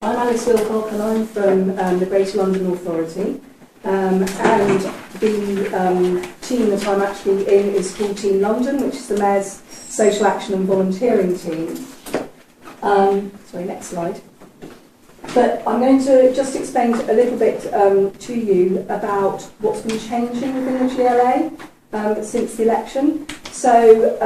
I'm Alice Wilcock and I'm from the Greater London Authority, and the team that I'm actually in is called Team London, which is the Mayor's Social Action and Volunteering team. Sorry, next slide. But I'm going to just explain a little bit to you about what's been changing within the GLA since the election. So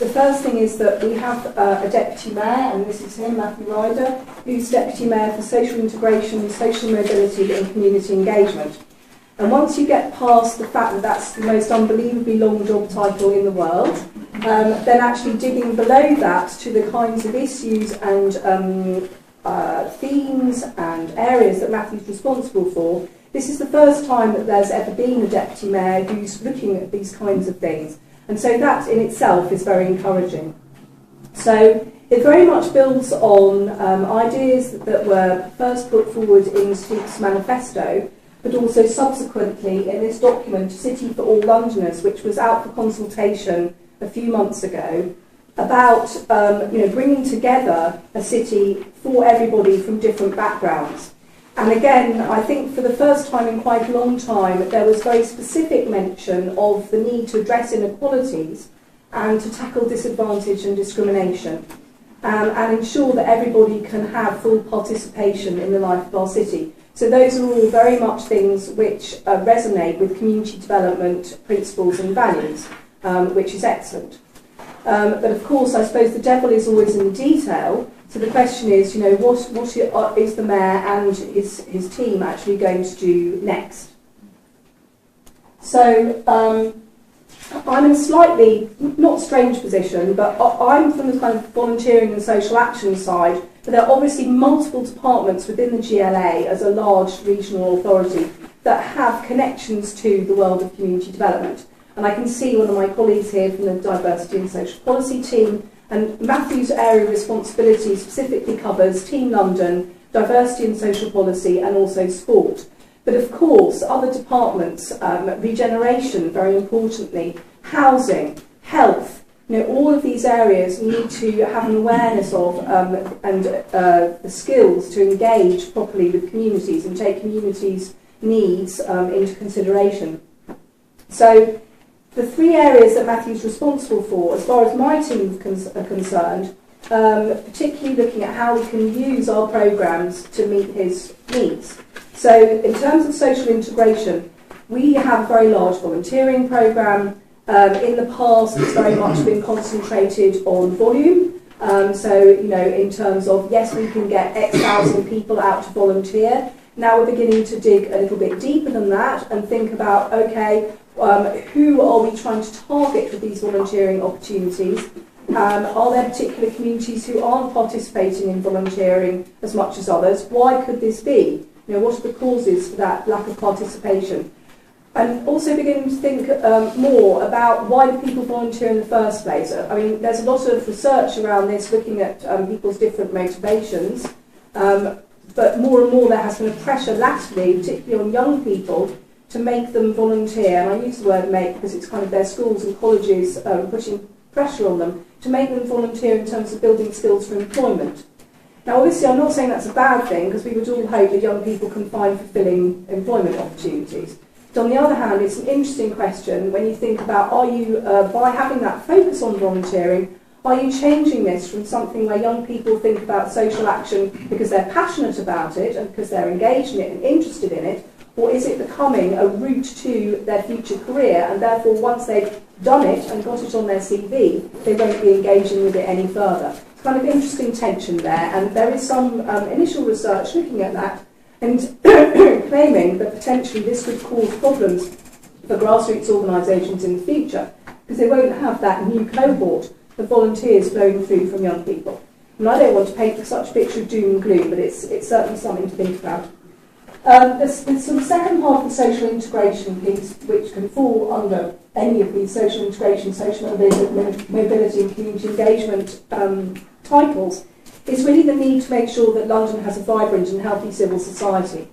the first thing is that we have a Deputy Mayor, and this is him, Matthew Ryder, who's Deputy Mayor for Social Integration, Social Mobility and Community Engagement. And once you get past the fact that that's the most unbelievably long job title in the world, then actually digging below that to the kinds of issues and themes and areas that Matthew's responsible for, this is the first time that there's ever been a Deputy Mayor who's looking at these kinds of things. And so that in itself is very encouraging. So it very much builds on ideas that were first put forward in Steve's manifesto, but also subsequently in this document, City for All Londoners, which was out for consultation a few months ago, about bringing together a city for everybody from different backgrounds. And again, I think for the first time in quite a long time, there was very specific mention of the need to address inequalities and to tackle disadvantage and discrimination, and ensure that everybody can have full participation in the life of our city. So those are all very much things which resonate with community development principles and values, which is excellent. But of course, I suppose the devil is always in the detail. So the question is, what is the Mayor and his team actually going to do next? So I'm in a slightly, not strange position, but I'm from the kind of volunteering and social action side, but there are obviously multiple departments within the GLA as a large regional authority that have connections to the world of community development. And I can see one of my colleagues here from the Diversity and Social Policy team, and Matthew's area of responsibility specifically covers Team London, Diversity and Social Policy, and also sport. But of course, other departments, regeneration, very importantly, housing, health, all of these areas need to have an awareness of and the skills to engage properly with communities and take communities' needs into consideration. So the three areas that Matthew's responsible for, as far as my team are concerned, particularly looking at how we can use our programmes to meet his needs. So in terms of social integration, we have a very large volunteering programme. In the past, it's very much been concentrated on volume. In terms of, yes, we can get X thousand people out to volunteer. Now we're beginning to dig a little bit deeper than that and think about, okay, who are we trying to target with these volunteering opportunities? Are there particular communities who aren't participating in volunteering as much as others? Why could this be? What are the causes for that lack of participation? And also beginning to think more about why do people volunteer in the first place. I mean, there's a lot of research around this, looking at people's different motivations, but more and more there has been a pressure latterly, particularly on young people, to make them volunteer. And I use the word make because it's kind of their schools and colleges putting pressure on them to make them volunteer in terms of building skills for employment. Now, obviously, I'm not saying that's a bad thing, because we would all hope that young people can find fulfilling employment opportunities. But on the other hand, it's an interesting question when you think about, are you, by having that focus on volunteering, are you changing this from something where young people think about social action because they're passionate about it and because they're engaged in it and interested in it, or is it becoming a route to their future career, and therefore once they've done it and got it on their CV, they won't be engaging with it any further? It's kind of interesting tension there, and there is some initial research looking at that and claiming that potentially this could cause problems for grassroots organisations in the future, because they won't have that new cohort of volunteers flowing through from young people. And I don't want to paint such a picture of doom and gloom, but it's certainly something to think about. There's some second half of social integration piece which can fall under any of these social integration, social mobility and community engagement titles, is really the need to make sure that London has a vibrant and healthy civil society.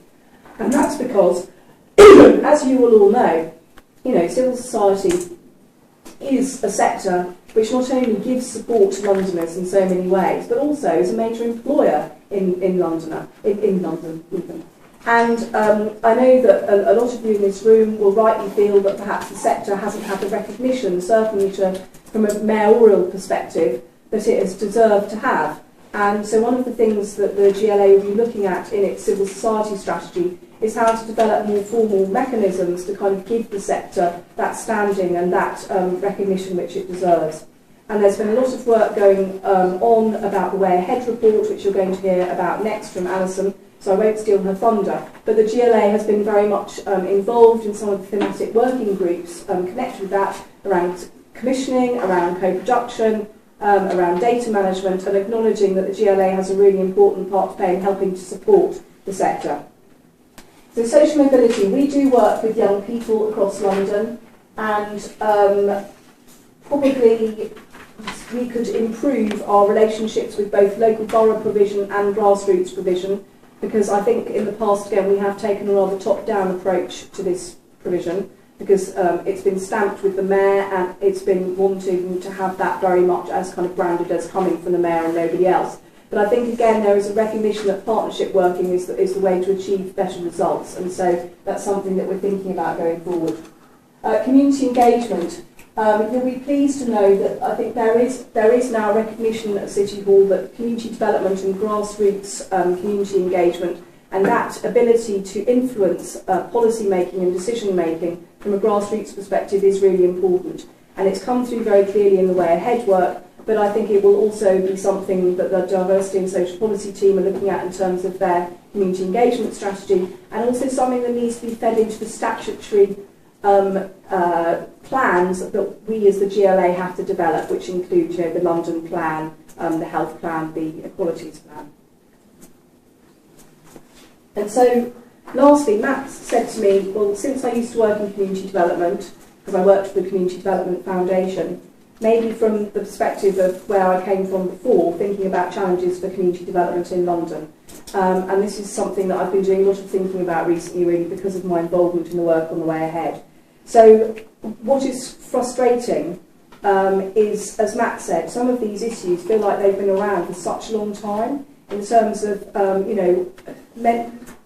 And that's because, as you will all know, civil society is a sector which not only gives support to Londoners in so many ways, but also is a major employer in London even. And I know that a lot of you in this room will rightly feel that perhaps the sector hasn't had the recognition, certainly from a mayoral perspective, that it has deserved to have. And so one of the things that the GLA will be looking at in its civil society strategy is how to develop more formal mechanisms to kind of give the sector that standing and that recognition which it deserves. And there's been a lot of work going on about the Way Ahead report, which you're going to hear about next from Alison, so I won't steal her thunder. But the GLA has been very much involved in some of the thematic working groups connected with that, around commissioning, around co-production, around data management, and acknowledging that the GLA has a really important part to play in helping to support the sector. So social mobility, we do work with young people across London, and probably we could improve our relationships with both local borough provision and grassroots provision, because I think in the past, again, we have taken a rather top-down approach to this provision, because it's been stamped with the mayor and it's been wanting to have that very much as kind of branded as coming from the mayor and nobody else. But I think, again, there is a recognition that partnership working is the way to achieve better results, and so that's something that we're thinking about going forward. Community engagement. You'll be pleased to know that I think there is now recognition at City Hall that community development and grassroots community engagement and that ability to influence policy making and decision making from a grassroots perspective is really important. And it's come through very clearly in the Way Ahead work, but I think it will also be something that the Diversity and Social Policy team are looking at in terms of their community engagement strategy, and also something that needs to be fed into the statutory plans that we as the GLA have to develop, which include, you know, the London plan, the health plan, the equalities plan. And so, lastly, Matt said to me, well, since I used to work in community development, because I worked for the Community Development Foundation, maybe from the perspective of where I came from before, thinking about challenges for community development in London. And this is something that I've been doing a lot of thinking about recently, really, because of my involvement in the work on the Way Ahead. So what is frustrating is, as Matt said, some of these issues feel like they've been around for such a long time in terms of, you know,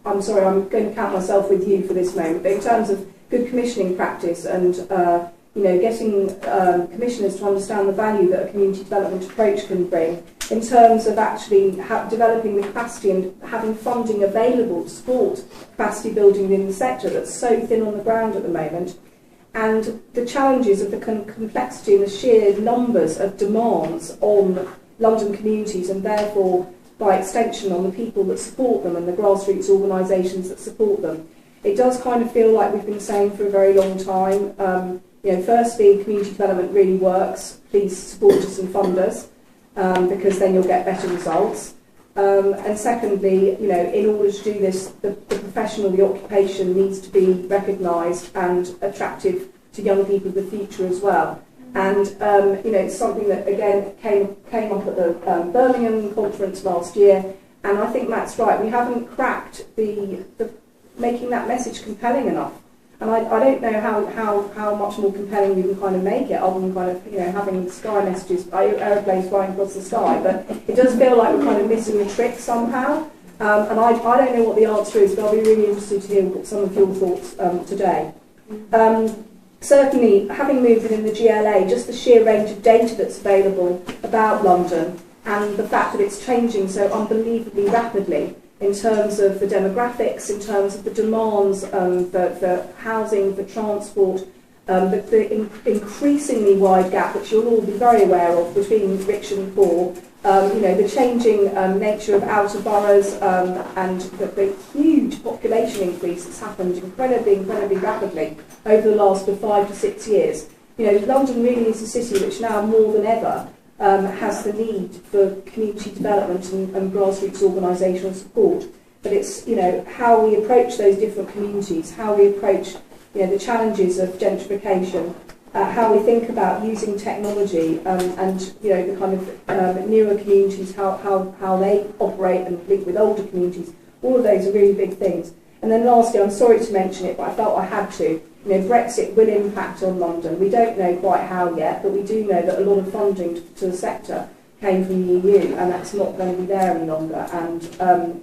I'm sorry, I'm going to count myself with you for this moment, but in terms of good commissioning practice and, you know, getting commissioners to understand the value that a community development approach can bring, in terms of actually developing the capacity and having funding available to support capacity building in the sector that's so thin on the ground at the moment, and the challenges of the complexity and the sheer numbers of demands on London communities, and therefore by extension on the people that support them and the grassroots organisations that support them. It does kind of feel like we've been saying for a very long time, you know, firstly, community development really works, please support us and fund us, because then you'll get better results. And secondly, you know, in order to do this, the profession or the occupation needs to be recognised and attractive to young people of the future as well. And, you know, it's something that, again, came up at the Birmingham conference last year, and I think Matt's right, we haven't cracked the making that message compelling enough. And I don't know how much more compelling we can kind of make it, other than kind of, you know, having sky messages, aeroplanes flying across the sky, but it does feel like we're kind of missing the trick somehow. And I don't know what the answer is, but I'll be really interested to hear some of your thoughts today. Certainly, having moved within the GLA, just the sheer range of data that's available about London and the fact that it's changing so unbelievably rapidly in terms of the demographics, in terms of the demands for housing, for transport, the increasingly wide gap, which you'll all be very aware of, between rich and poor, you know, the changing nature of outer boroughs, and the huge population increase that's happened incredibly rapidly over the last 5 to 6 years. You know, London really is a city which now more than ever has the need for community development and grassroots organisational support. But it's, you know, how we approach those different communities, how we approach, you know, the challenges of gentrification, how we think about using technology, and, you know, the kind of newer communities, how they operate and link with older communities. All of those are really big things. And then lastly, I'm sorry to mention it, but I felt I had to. You know, Brexit will impact on London. We don't know quite how yet, but we do know that a lot of funding to the sector came from the EU, and that's not going to be there any longer. And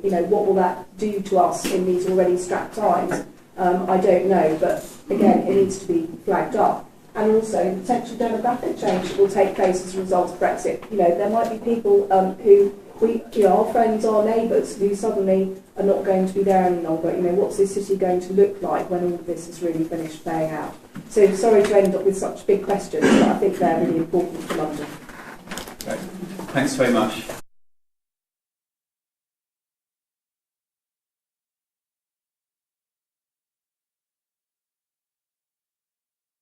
you know, what will that do to us in these already strapped times? I don't know, but again, it needs to be flagged up. And also the potential demographic change that will take place as a result of Brexit. You know, there might be people who our friends, our neighbours, who suddenly are not going to be there any longer. You know, what's this city going to look like when all of this is really finished playing out? So sorry to end up with such big questions, but I think they're really important for London. Great. Thanks very much.